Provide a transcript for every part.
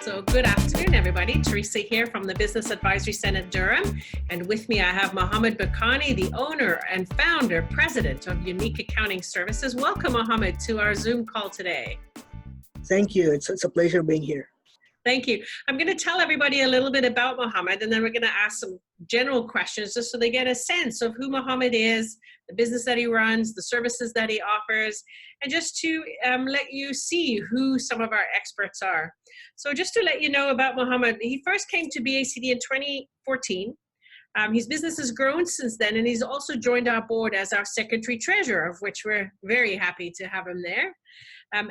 So good afternoon, everybody. Teresa here from the Business Advisory Center Durham. And with me, I have Mohammed Bakhani, the owner and founder, president of Unique Accounting Services. Welcome, Mohammed, to our Zoom call today. Thank you. It's a pleasure being here. Thank you. I'm going to tell everybody a little bit about Mohammed, and then we're going to ask some general questions just so they get a sense of who Mohammed is, the business that he runs, the services that he offers, and just to let you see who some of our experts are. So just to let you know about Mohammed, he first came to BACD in 2014. His business has grown since then, and he's also joined our board as our secretary treasurer, of which we're very happy to have him there.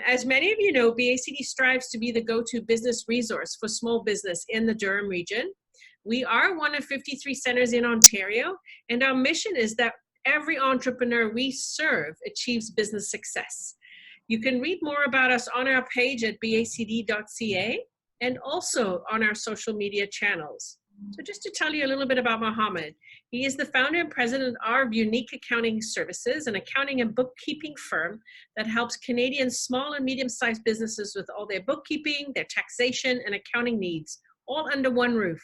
As many of you know, BACD strives to be the go-to business resource for small business in the Durham region. We are one of 53 centers in Ontario, and our mission is that every entrepreneur we serve achieves business success. You can read more about us on our page at bacd.ca and also on our social media channels. So just to tell you a little bit about Mohammed, he is the founder and president of Unique Accounting Services, an accounting and bookkeeping firm that helps Canadian small and medium-sized businesses with all their bookkeeping, their taxation, and accounting needs, all under one roof.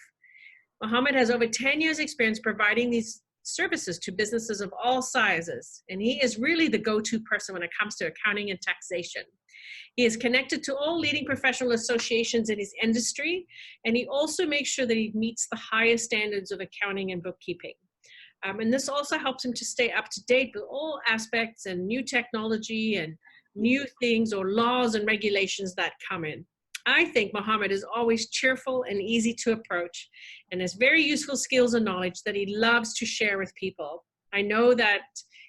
Mohammed has over 10 years experience providing these services to businesses of all sizes, and he is really the go-to person when it comes to accounting and taxation. He is connected to all leading professional associations in his industry, and he also makes sure that he meets the highest standards of accounting and bookkeeping. And this also helps him to stay up to date with all aspects and new technology and new things or laws and regulations that come in. I think Mohammed is always cheerful and easy to approach and has very useful skills and knowledge that he loves to share with people. I know that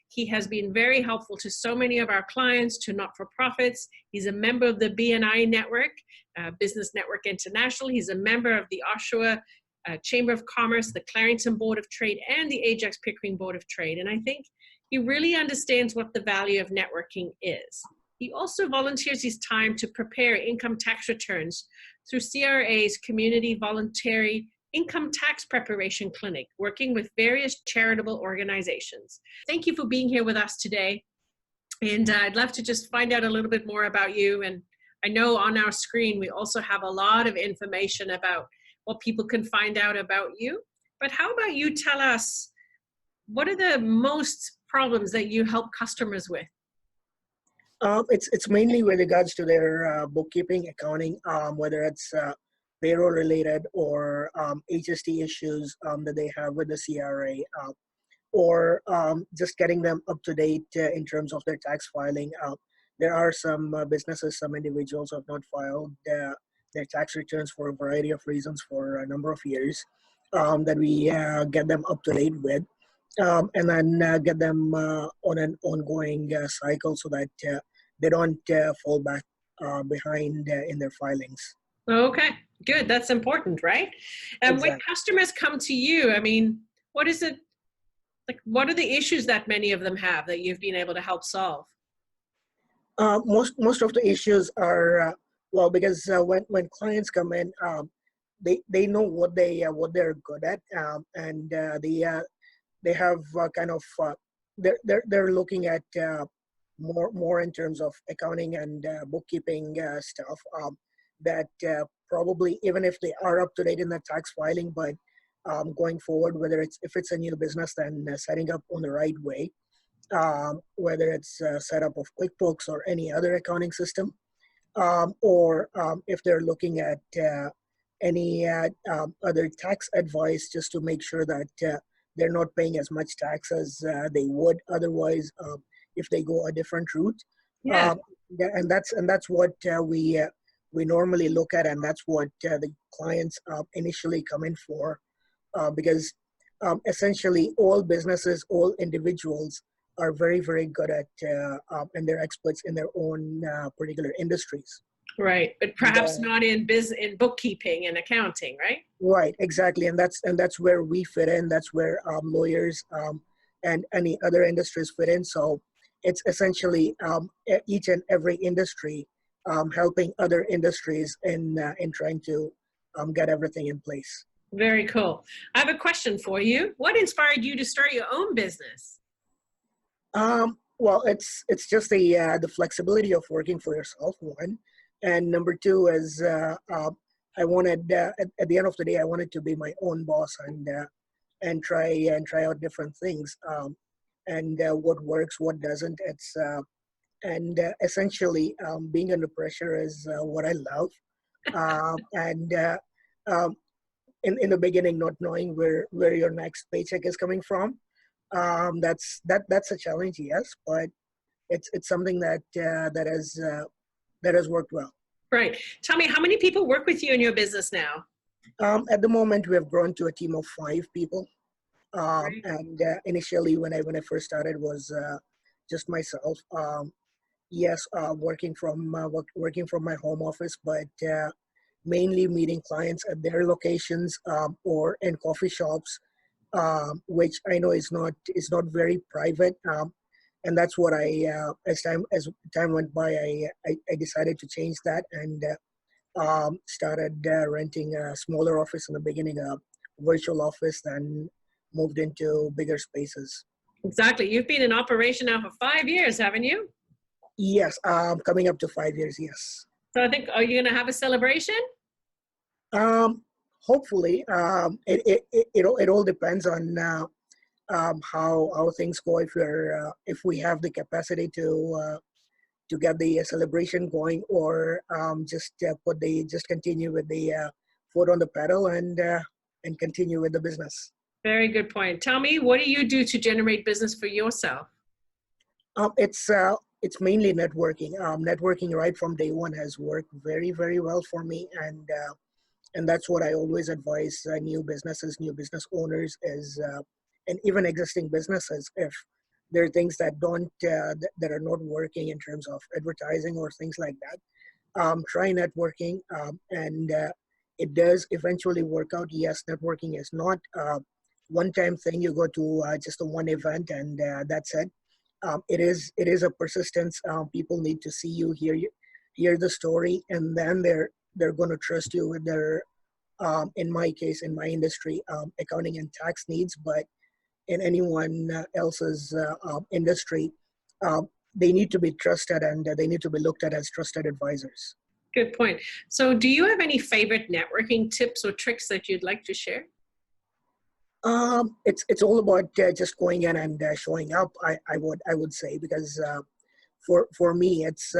he has been very helpful to so many of our clients, to not-for-profits. He's a member of the BNI Network, Business Network International. He's a member of the Oshawa Chamber of Commerce, the Clarington Board of Trade, and the Ajax Pickering Board of Trade. And I think he really understands what the value of networking is. He also volunteers his time to prepare income tax returns through CRA's Community Voluntary Income Tax Preparation Clinic, working with various charitable organizations. Thank you for being here with us today. And I'd love to just find out a little bit more about you. And I know on our screen, we also have a lot of information about what people can find out about you. But how about you tell us, what are the most problems that you help customers with? It's mainly with regards to their bookkeeping, accounting, whether it's payroll related or HST issues that they have with the CRA, or just getting them up to date in terms of their tax filing. There are some businesses, some individuals who have not filed their tax returns for a variety of reasons for a number of years that we get them up to date with. And then get them on an ongoing cycle so that they don't fall back behind in their filings. Okay, good. That's important, right? And Exactly. when customers come to you, I mean, what is it, like, what are the issues that many of them have that you've been able to help solve? Most of the issues are, well, because when clients come in, they know what they're good at, and they have kind of they're looking at more in terms of accounting and bookkeeping stuff that probably, even if they are up to date in the tax filing, but going forward, if it's a new business, then setting up on the right way, whether it's setup of QuickBooks or any other accounting system, or if they're looking at any other tax advice, just to make sure that they're not paying as much tax as they would otherwise if they go a different route. Yeah. And that's what we normally look at, and that's what the clients initially come in for, because essentially all businesses, all individuals are very, very good at and they're experts in their own particular industries. Right, but perhaps not in bookkeeping and accounting, right? Right, exactly, and that's where we fit in. That's where lawyers and any other industries fit in. So it's essentially each and every industry helping other industries in trying to get everything in place. Very cool. I have a question for you. What inspired you to start your own business? Well, it's just the flexibility of working for yourself, one, and number two is I wanted at the end of the day, I wanted to be my own boss and try out different things, and what works, what doesn't. It's and essentially being under pressure is what I love, and um, in the beginning, not knowing where your next paycheck is coming from, that's a challenge, yes, but it's something that has worked well. Right. Tell me, how many people work with you in your business now? At the moment, we have grown to a team of 5 people. Right. And initially, when I first started, was just myself. Yes, working from my home office, but mainly meeting clients at their locations, or in coffee shops, which I know is not very private. And that's what as time went by, I decided to change that, and started renting a smaller office in the beginning, a virtual office, then moved into bigger spaces. Exactly. You've been in operation now for 5 years, haven't you? Yes, coming up to 5 years. Yes. So I think, are you going to have a celebration? Um, Hopefully, it all depends on how things go. If we have the capacity to get the celebration going, or just continue with the foot on the pedal, and continue with the business. Very good point. Tell me, what do you do to generate business for yourself? It's mainly networking. Networking right from day one has worked very, very well for me, and that's what I always advise new businesses, new business owners, and even existing businesses. If there are things that are not working in terms of advertising or things like that, try networking, and it does eventually work out. Yes, networking is not a one-time thing. You go to just a one event, and that's it. It is a persistence. People need to see you, hear the story, and then they're going to trust you with their, in my case, in my industry, accounting and tax needs. But in anyone else's industry, they need to be trusted, and they need to be looked at as trusted advisors. Good point. So do you have any favorite networking tips or tricks that you'd like to share? It's all about just going in and showing up. I would say, because for me, it's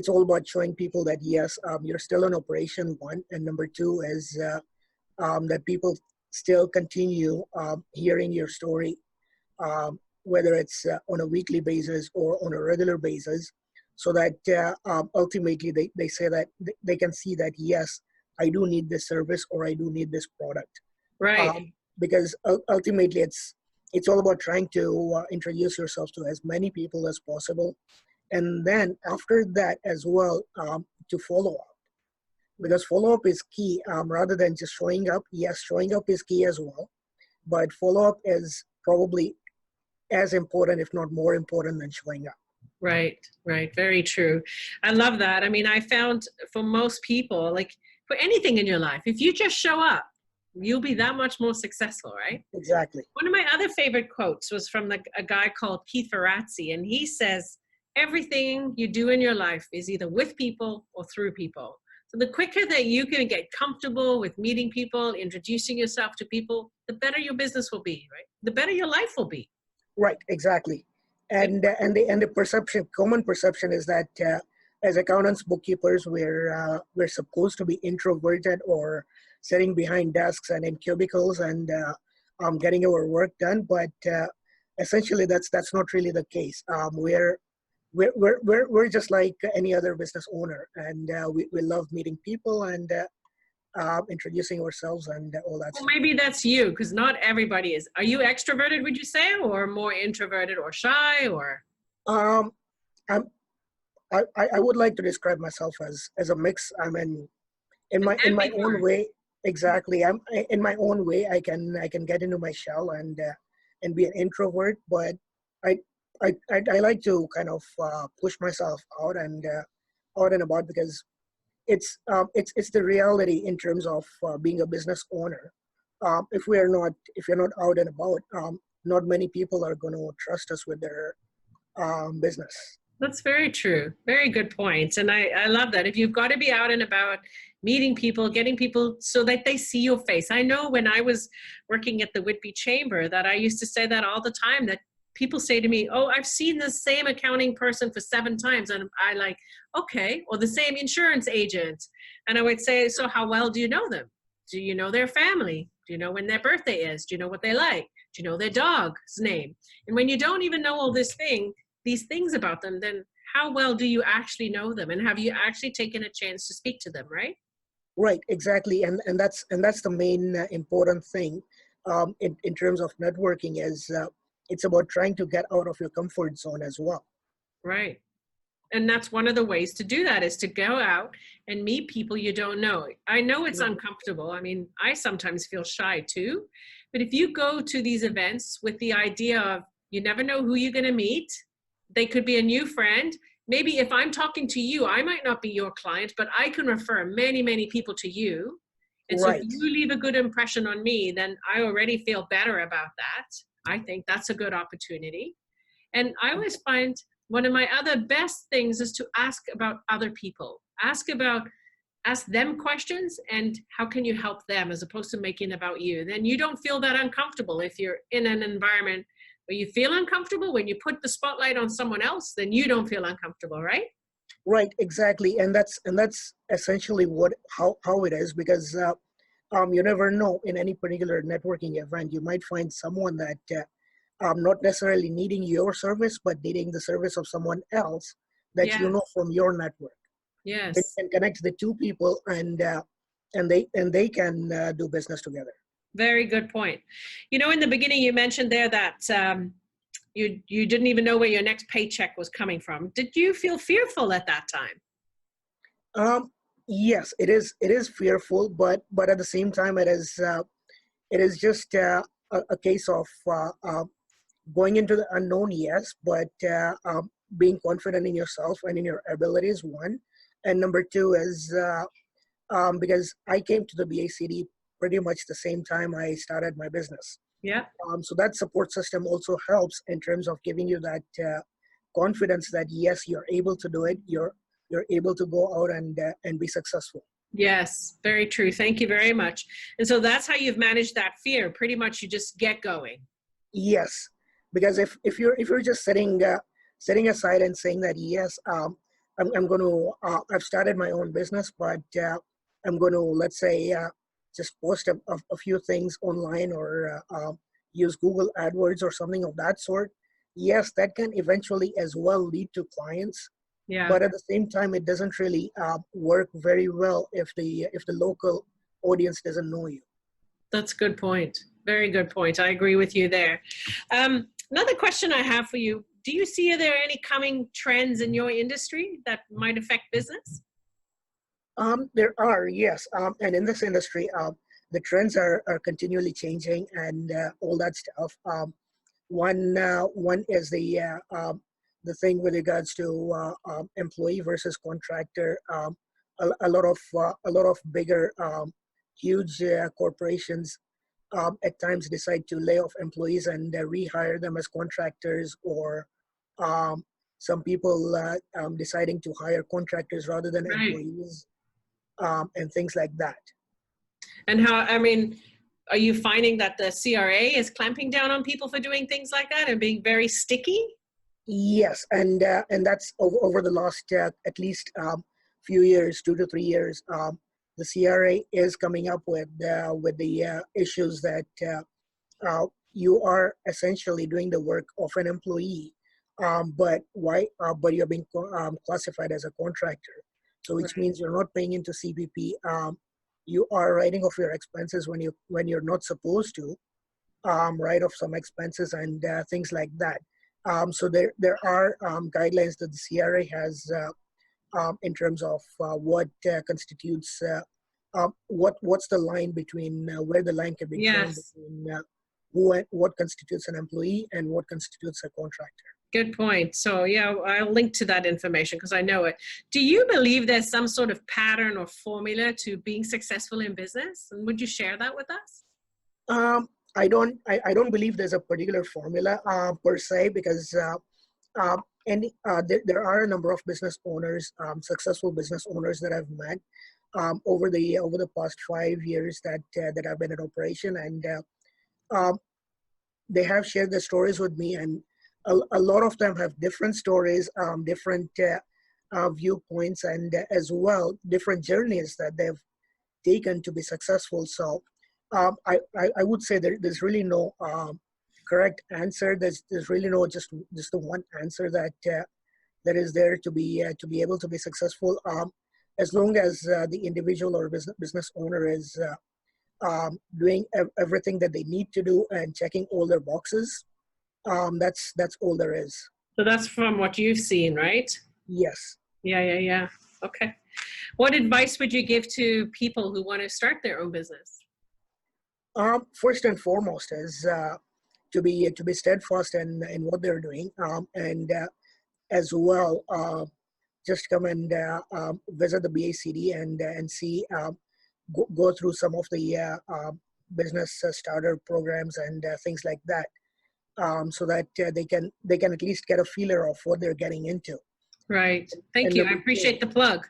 all about showing people that yes, you're still in operation, one, and number two is that people still continue hearing your story, whether it's on a weekly basis or on a regular basis, so that ultimately they say that they can see that yes, I do need this service, or I do need this product. Right. Because ultimately it's all about trying to introduce yourself to as many people as possible, and then after that as well, to follow up, because follow up is key, rather than just showing up. Yes, showing up is key as well, but follow up is probably as important, if not more important, than showing up. Right, right. Very true. I love that. I mean, I found for most people, like for anything in your life, if you just show up, you'll be that much more successful, right? Exactly. One of my other favorite quotes was from a guy called Keith Ferrazzi, and he says, everything you do in your life is either with people or through people. So the quicker that you can get comfortable with meeting people, introducing yourself to people, the better your business will be, right? The better your life will be. Right, exactly. And the common perception is that as accountants, bookkeepers, we're supposed to be introverted, or sitting behind desks and in cubicles, and getting our work done. But essentially, that's not really the case. We're just like any other business owner, and we love meeting people, and introducing ourselves, and all that Well, stuff. maybe that's you, because not everybody is. Are you extroverted, would you say, or more introverted or shy, or? Um, I'm, I would like to describe myself as a mix. In my own Ambivert. way. Exactly. I'm in my own way. I can get into my shell, and be an introvert, but I I like to kind of push myself out, and out and about, because it's the reality in terms of being a business owner. If you're not out and about, not many people are going to trust us with their business. That's very true. Very good points. And I love that. If you've got to be out and about meeting people, getting people so that they see your face. I know when I was working at the Whitby Chamber that I used to say that all the time, that people say to me, oh, I've seen the same accounting person for 7 times. And I like, okay, or the same insurance agent. And I would say, so how well do you know them? Do you know their family? Do you know when their birthday is? Do you know what they like? Do you know their dog's name? And when you don't even know all these things about them, then how well do you actually know them? And have you actually taken a chance to speak to them, right? Right, exactly, and that's the main important thing in terms of networking is it's about trying to get out of your comfort zone as well. Right. And that's one of the ways to do that is to go out and meet people you don't know. I know it's Mhm. uncomfortable. I mean, I sometimes feel shy too. But if you go to these events with the idea of you never know who you're going to meet, they could be a new friend. Maybe if I'm talking to you, I might not be your client, but I can refer many, many people to you. And so if Right. you leave a good impression on me, then I already feel better about that. I think that's a good opportunity. And I always find one of my other best things is to ask about other people. Ask them questions and how can you help them as opposed to making it about you. Then you don't feel that uncomfortable if you're in an environment where you feel uncomfortable. When you put the spotlight on someone else, then you don't feel uncomfortable, right? Right, exactly, and that's essentially what how it is because you never know in any particular networking event you might find someone that not necessarily needing your service but needing the service of someone else that you Yeah. know from your network. Then Yes. you can connect the two people and they can do business together. Very good point. You know, in the beginning, you mentioned there that you didn't even know where your next paycheck was coming from. Did you feel fearful at that time? Um, yes, it is fearful, but at the same time it is just a case of going into the unknown, yes, but being confident in yourself and in your abilities, one. And number two is because I came to the BACD pretty much the same time I started my business. Yeah. So that support system also helps in terms of giving you that confidence that yes, you're able to do it. You're able to go out and be successful. Yes, very true. Thank you very much. And so that's how you've managed that fear. Pretty much you just get going. Yes, because if you're just setting aside and saying that yes, I'm going to I've started my own business, but I'm going to let's say just post a few things online or use Google AdWords or something of that sort. Yes, that can eventually as well lead to clients, Yeah, but at the same time, it doesn't really work very well if the local audience doesn't know you. that's a good point. Very good point. I agree with you there. Another question I have for you. Do you see are there any coming trends in your industry that might affect business? There are, yes, and in this industry, the trends are continually changing and all that stuff. One is the thing with regards to employee versus contractor. A lot of bigger, huge corporations at times decide to lay off employees and rehire them as contractors, or um, some people deciding to hire contractors rather than Right. employees, and things like that. And how, I mean, are you finding that the CRA is clamping down on people for doing things like that and being very sticky? Yes, and that's over the last at least few years, 2 to 3 years. The CRA is coming up with the issues that you are essentially doing the work of an employee, but why? But you're being classified as a contractor, so which Right. means you're not paying into CPP. You are writing off your expenses when you're not supposed to, write off some expenses and things like that. So there are guidelines that the CRA has in terms of what constitutes what's the line between where the line can be drawn Yes. between what constitutes an employee and what constitutes a contractor. Good point. So, yeah, I'll link to that information because I know it. Do you believe there's some sort of pattern or formula to being successful in business? And would you share that with us? I don't believe there's a particular formula per se because and there are a number of business owners, successful business owners that I've met over the past 5 years that I've been in operation, and um, they have shared their stories with me, and a lot of them have different stories, different viewpoints, and as well different journeys that they've taken to be successful. So I would say there's really no correct answer. There's really no just the one answer that is there to be able to be successful. As long as the individual or business owner is doing everything that they need to do and checking all their boxes, that's all there is. So that's from what you've seen, right? Yes. Yeah. Okay. What advice would you give to people who want to start their own business? First and foremost is to be steadfast in what they're doing, and as well, just come and visit the BACD and see, go through some of the business starter programs and things like that, so that they can at least get a feeler of what they're getting into. Right. Thank And you. I number two, appreciate the plug.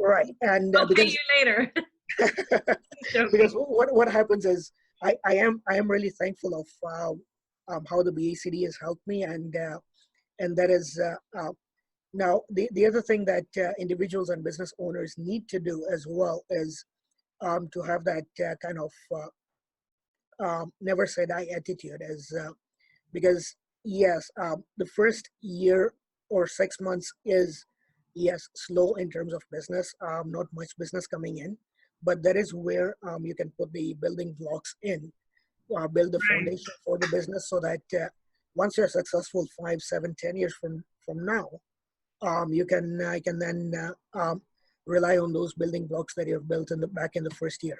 right, and I'll pay because you later. because what happens is I am really thankful of how the BACD has helped me, and that is now the other thing that individuals and business owners need to do as well is to have that kind of never say die attitude, as because yes, the first year or 6 months is, yes, slow in terms of business, not much business coming in, but that is where you can put the building blocks in, build the Right. foundation for the business, so that once you're successful 5, 7, 10 years from now, you can I can then rely on those building blocks that you've built back in the first year.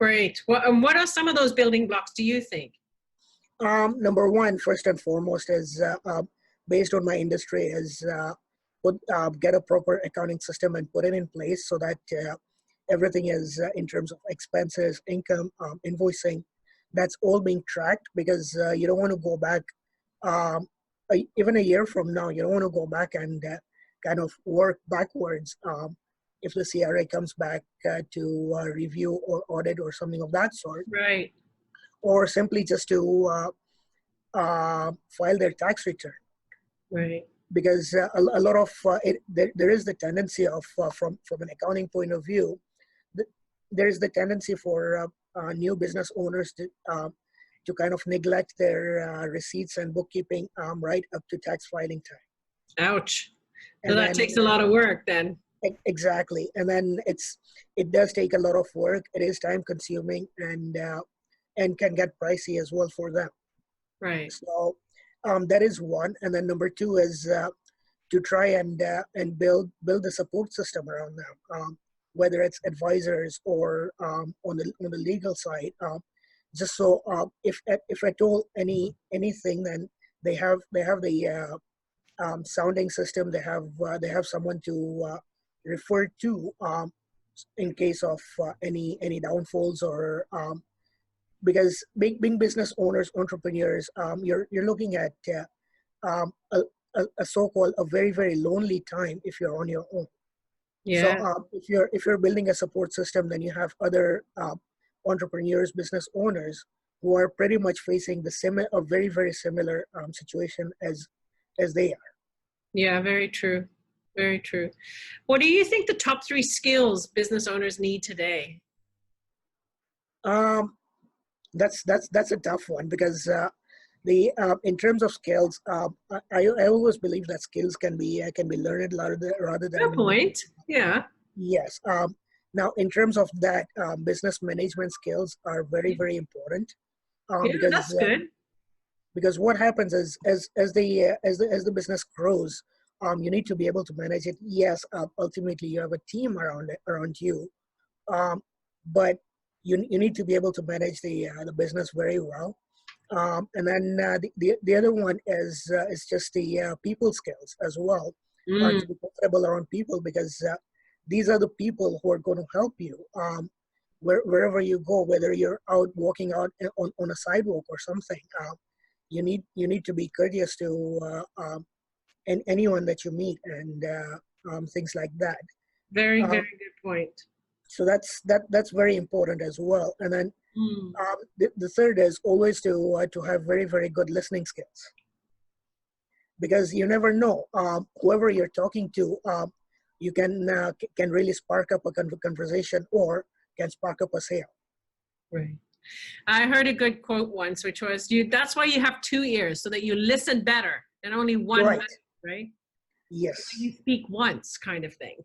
Great. What are some of those building blocks, do you think? Number one, first and foremost, is based on my industry, is get a proper accounting system and put it in place, so that everything is in terms of expenses, income, invoicing, that's all being tracked, because you don't want to go back um, even a year from now. You don't want to go back and kind of work backwards if the CRA comes back to review or audit or something of that sort, Right. or simply just to file their tax return. Right. Because a lot of there is the tendency of from an accounting point of view, there is the tendency for new business owners to kind of neglect their receipts and bookkeeping right up to tax filing time. Ouch. So And that then takes a lot of work then. exactly, and then it does take a lot of work. It is time consuming, and can get pricey as well for them. Right. So that is one, and then number two is to try and build a support system around them, whether it's advisors or on the legal side. Just so if at all anything, then they have the sounding system. They have someone to refer to in case of any downfalls, or because being business owners, entrepreneurs, you're looking at a so-called a very, very lonely time if you're on your own. So Yeah. if you're building a support system, then you have other entrepreneurs, business owners, who are pretty much facing a very, very similar situation as they are. Yeah, very true. Very true. What do you think the top 3 skills business owners need today? Um, that's a tough one, because the in terms of skills, I always believe that skills can be learned rather Good than point. Yeah. yes. Now, in terms of that, business management skills are very, very important, Yeah, because that's good. what happens is, as the business grows, you need to be able to manage it. Yes, ultimately you have a team around you, um, but you need to be able to manage the business very well. And then the other one is just the people skills as well, Mm, to be comfortable around people, because these are the people who are going to help you wherever you go, whether you're out walking out on a sidewalk or something. You need to be courteous to and anyone that you meet, and things like that. Very, Um, very good point. so that's very important as well. And then Mm. the third is always to have very, very good listening skills, because you never know, whoever you're talking to, you can really spark up a conversation, or can spark up a sale. Right. I heard a good quote once, which was, "You. That's why you have two ears, so that you listen better, and only one Right. mouth." Right? Yes. You speak once, kind of thing.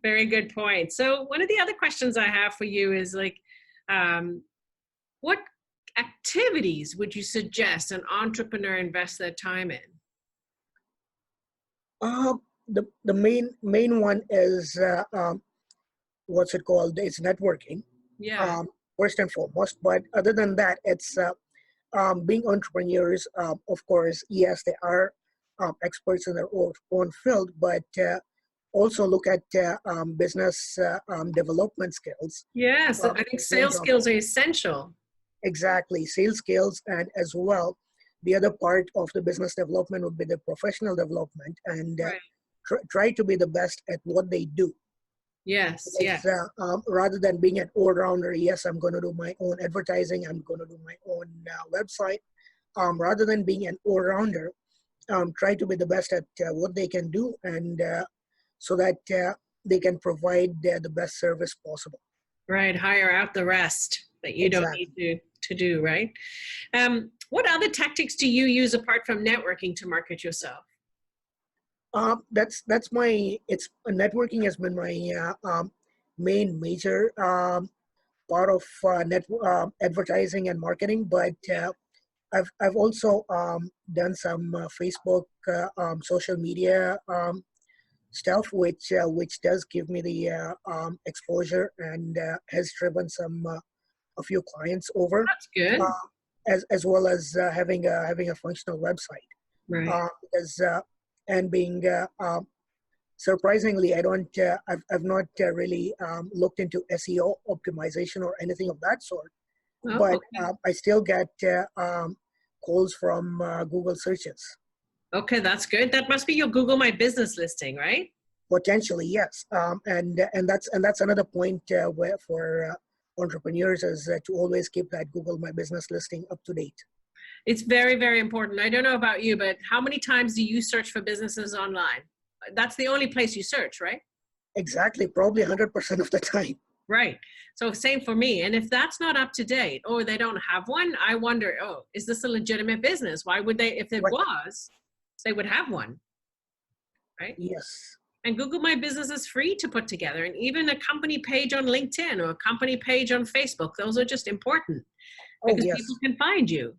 Very good point. So one of the other questions I have for you is like, what activities would you suggest an entrepreneur invest their time in? The main one is what's it called? It's networking, Yeah. first and foremost. But other than that, it's being entrepreneurs. Of course, yes, they are experts in their own field, but also look at business development skills. Yes. I think In terms sales of skills are essential. exactly sales skills, and as well, the other part of the business development would be the professional development, and Right. try to be the best at what they do. Yes. Because Yes. rather than being an all-rounder, yes, I'm going to do my own advertising, I'm going to do my own website. Rather than being an all-rounder, try to be the best at what they can do, and so that they can provide the best service possible. Right. Hire out the rest that you don't Exactly. need to do. Right. What other tactics do you use apart from networking to market yourself? That's my it's networking has been my main major part of advertising and marketing, but I've also done some Facebook social media stuff, which does give me the exposure, and has driven a few clients over, That's good. uh, as well as having a functional website. Right. Because and being surprisingly, I've not really looked into SEO optimization or anything of that sort, Oh, but okay. I still get calls from Google searches. Okay, that's good. That must be your Google My Business listing, right? Potentially, yes, and that's another point where for entrepreneurs is to always keep that Google My Business listing up to date. It's very, very important. I don't know about you, but how many times do you search for businesses online? That's the only place you search, right? Exactly, probably 100% of the time. Right. So same for me. And if that's not up to date or they don't have one, I wonder, oh, is this a legitimate business? Why would they, if it Right. was, they would have one, right? Yes. And Google My Business is free to put together. And even a company page on LinkedIn or a company page on Facebook, those are just important Oh, because yes. people can find you.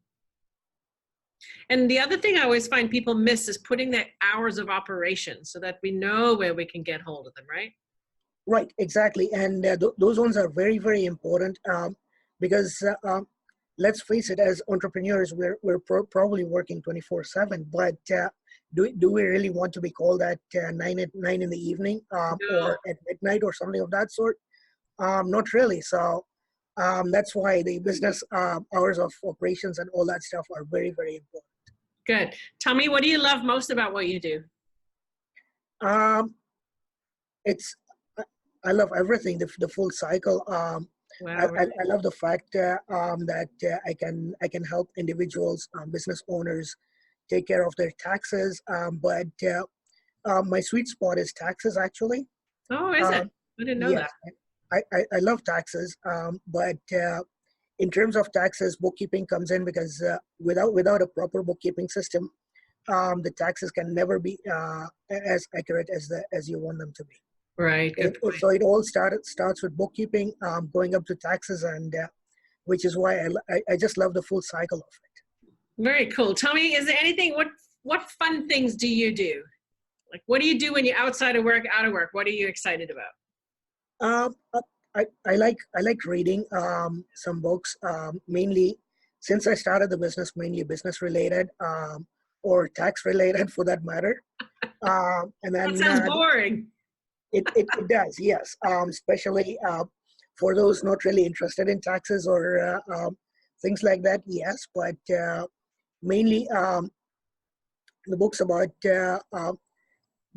And the other thing I always find people miss is putting their hours of operation so that we know where we can get hold of them, right? Right, exactly. And those ones are very, very important, because let's face it, as entrepreneurs, we're probably working 24/7, but do we really want to be called at 9 in the evening, No. or at midnight or something of that sort? Not really. So that's why the business hours of operations and all that stuff are very, very important. Good. Tell me, what do you love most about what you do? Um, it's I love everything, the full cycle. Wow. I love the fact that I can help individuals, business owners, take care of their taxes. But my sweet spot is taxes, actually. Oh, is it? Um, I didn't know yes, that. I love taxes, but in terms of taxes, bookkeeping comes in, because without a proper bookkeeping system, the taxes can never be as accurate as you want them to be. Right. Good point. So it all starts with bookkeeping, going up to taxes, and which is why I just love the full cycle of it. Very cool. Tell me, is there anything, what fun things do you do? Like, what do you do when you're outside of work, out of work? What are you excited about? I like reading some books, mainly since I started the business, mainly business related, or tax related for that matter. And That then sounds boring. it does, yes, especially for those not really interested in taxes or things like that, yes, but mainly the book's about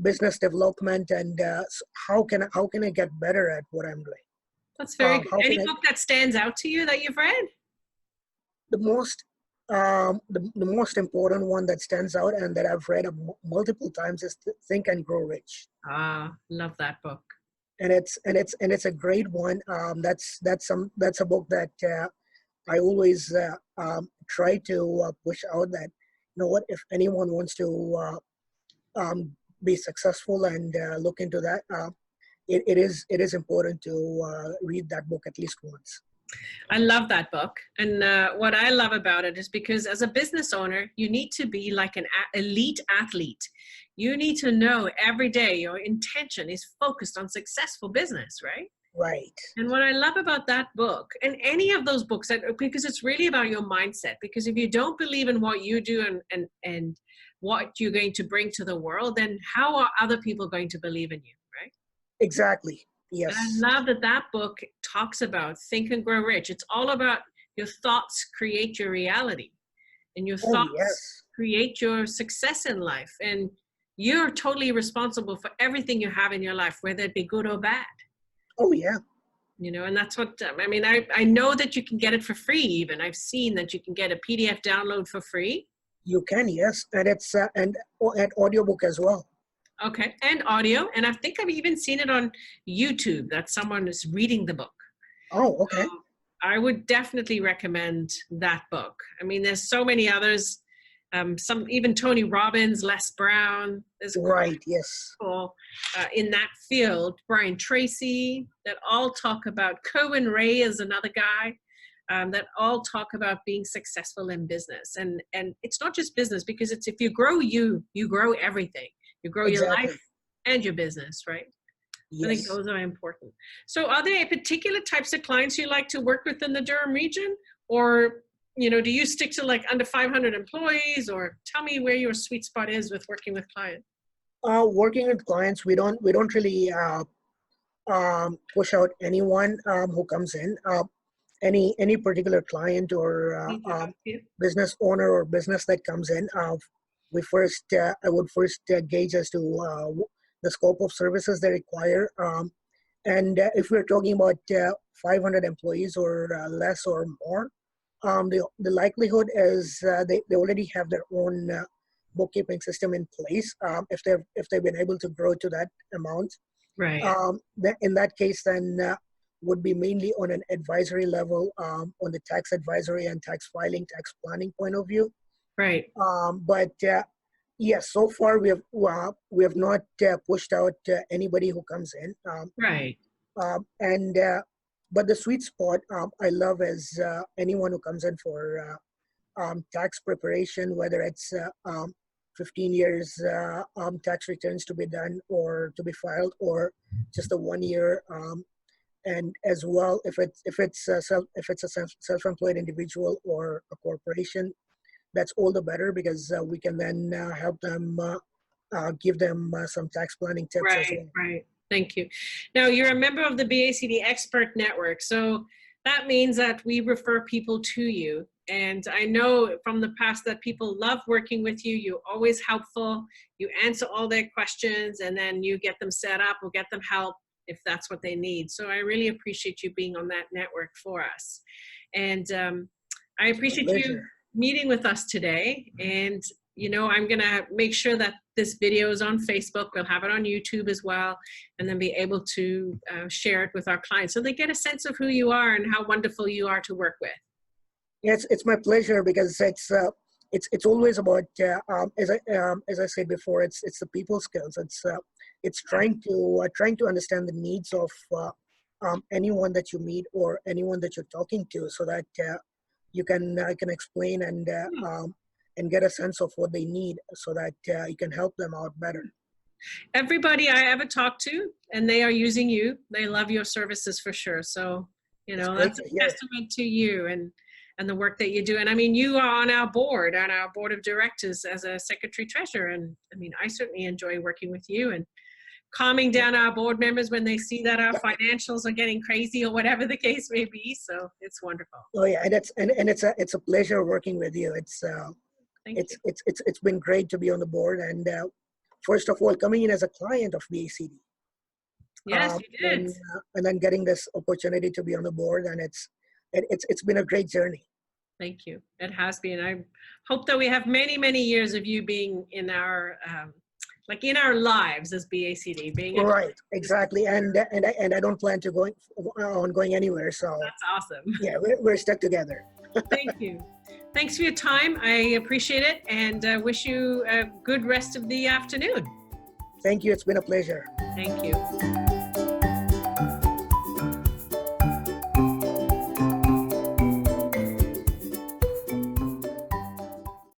business development and how can I get better at what I'm doing. That's very good. How Any can I book that stands out to you that you've read? the most the most important one that stands out and that I've read multiple times is Think and Grow Rich, Ah, love that book. and it's a great one. That's a book that I always try to push out that what if anyone wants to be successful and look into that. It is important to read that book at least once. I love that book. And what I love about it is because as a business owner, you need to be like an elite athlete. You need to know every day your intention is focused on successful business, right? Right. And what I love about that book and any of those books, because it's really about your mindset, because if you don't believe in what you do and what you're going to bring to the world, then how are other people going to believe in you, right? Exactly. And Yes. I love that that book talks about Think and Grow Rich. It's all about your thoughts create your reality, and your Oh thoughts yes. create your success in life. And you're totally responsible for everything you have in your life, whether it be good or bad. Oh yeah. And that's what I mean. I know that you can get it for free. Even I've seen that you can get a PDF download for free. You can, yes, and it's and audiobook as well. Okay, and audio, and I think I've even seen it on YouTube that someone is reading the book. Oh, okay. I would definitely recommend that book. I mean, there's so many others. Some even Tony Robbins, Les Brown. There's Right. Yes. people in that field. Brian Tracy, that all talk about. Cohen Ray is another guy that all talk about being successful in business. And it's not just business, because it's if you grow you grow everything. You grow your Exactly. life and your business, right? I think Yes. those are important. So are there particular types of clients you like to work with in the Durham region? Or, do you stick to like under 500 employees? Or tell me where your sweet spot is with working with clients. Working with clients, we don't really push out anyone who comes in. Any particular client or business owner or business that comes in, I would first gauge as to the scope of services they require. And if we're talking about 500 employees or less or more, the likelihood is they already have their own bookkeeping system in place. If they've been able to grow to that amount, Right. in that case, then would be mainly on an advisory level, on the tax advisory and tax filing, tax planning point of view. Right. But yes, so far we have not pushed out anybody who comes in. Right. And but the sweet spot I love is anyone who comes in for tax preparation, whether it's 15 years tax returns to be done or to be filed, or just a 1 year. And as well, if it's a self-employed individual or a corporation, that's all the better, because we can then help them give them some tax planning tips as Right. well. Right. Thank you. Now you're a member of the BACD Expert Network. So that means that we refer people to you. And I know from the past that people love working with you. You're always helpful. You answer all their questions, and then you get them set up or get them help if that's what they need. So I really appreciate you being on that network for us. And I appreciate you meeting with us today. And, I'm going to make sure that this video is on Facebook. We'll have it on YouTube as well, and then be able to share it with our clients so they get a sense of who you are and how wonderful you are to work with. Yes, it's my pleasure, because it's always about as I said before, it's the people skills. It's trying to understand the needs of anyone that you meet or anyone that you're talking to, so that you can explain and get a sense of what they need, so that you can help them out better. Everybody I ever talked to, and they are using you, they love your services for sure. So, that's a testament to you and the work that you do. And I mean, you are on our board of directors as a secretary treasurer. And I mean, I certainly enjoy working with you and calming down our board members when they see that our financials are getting crazy or whatever the case may be. So it's wonderful. Oh yeah, and it's a pleasure working with you. Thank you. It's been great to be on the board. And first of all, coming in as a client of BACD. Yes, you did. And then getting this opportunity to be on the board, and it's been a great journey. Thank you. It has been. I hope that we have many, many years of you being in our like in our lives as BACD. Being right, exactly. And I don't plan to going anywhere. So that's awesome. Yeah, we're stuck together. Thank you. Thanks for your time. I appreciate it, and wish you a good rest of the afternoon. Thank you. It's been a pleasure. Thank you.